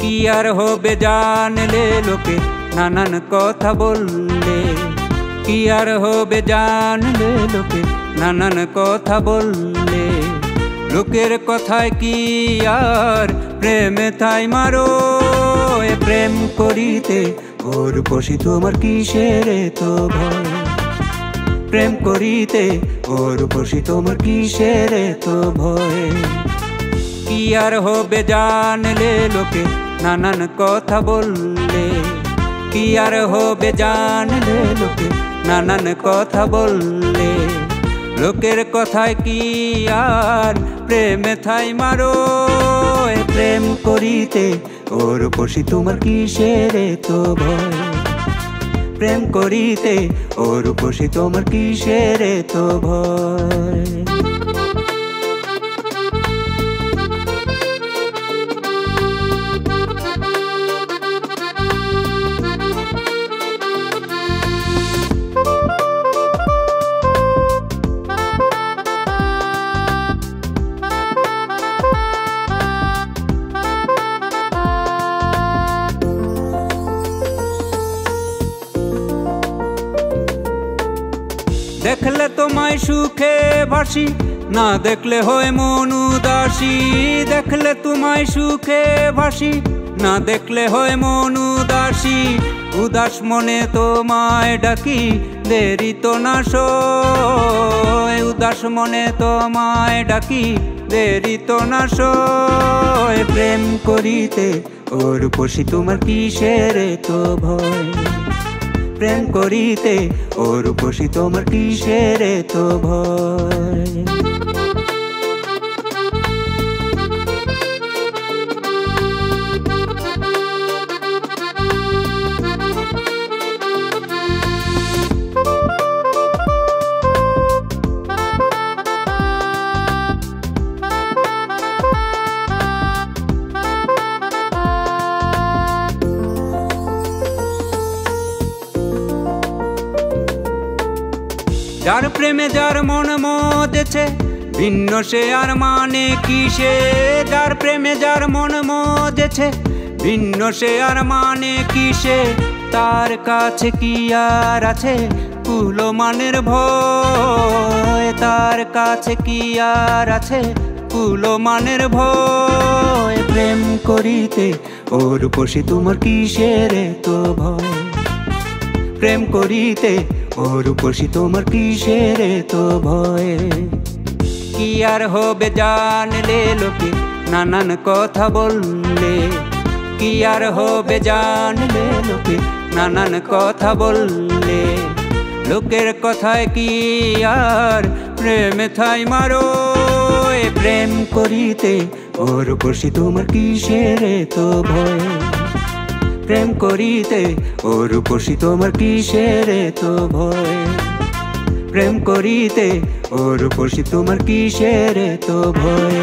কি আর হবে জানলে লোকে নানান কথা বললে, কি আর হবে জানলে লোকে নানান কথা বললে। লোকের কথায় কি আর প্রেমে থাই মারো, এ প্রেম করিতে ওর বসি তোমার কিসের তো ভয়। প্রেম করিতে ওর বসি তোমার কিসের তো ভয়। কি আর হবে জানলে লোকে নানান কথা বললে, কি আর হবে জানলে লোকে নানান কথা বললে। লোকের কথায় কি আর প্রেমে থাই মারো, এ প্রেম করিতে ওর বসি তোমার কিসের তো ভয়। প্রেম করিতে ওর বসি তোমার কিসের তো ভয়। দেখলে তোমায় সুখে ভাসি, না দেখলে হয় মন উদাসী। দেখলে তোমায় সুখে ভাসি, না দেখলে হয় মন উদাসী। উদাস মনে তোমায় ডাকি, দেরি তো না সয়। উদাস মনে তোমায় ডাকি, দেরি তো না সয়। প্রেম করিতে ওর বসি তোমার কিসের তো ভয়। প্রেম করিতে ওর বসি তোমার কিসের তো ভয়। যার প্রেমে যার মন মজেছে, ভিন্ন সে আর মানে কিসে। যার প্রেমে যার মন মজেছে, ভিন্ন সে আর মানে কিসে। তার কাছে কি আর আছে কুলমানের ভয়। তার কাছে কি আর আছে কুলমানের ভয়। প্রেম করিতে ওর বসি তোমার কিসের তো ভয়। প্রেম করিতে ওর বসি তোমার কিসের তো ভয়। কি আর হবে জানলে লোকে নানান কথা বললে, কি আর হবে জানলে লোকে নানান কথা বললে। লোকের কথায় কি আর প্রেমে থাই মারো, এ প্রেম করিতে ওর বসি তোমার কিসের তো ভয়। প্রেম করিতে ওর বসি তোমার কিসের তো ভয়। প্রেম করিতে ওর বসি তোমার কিসের তো ভয়।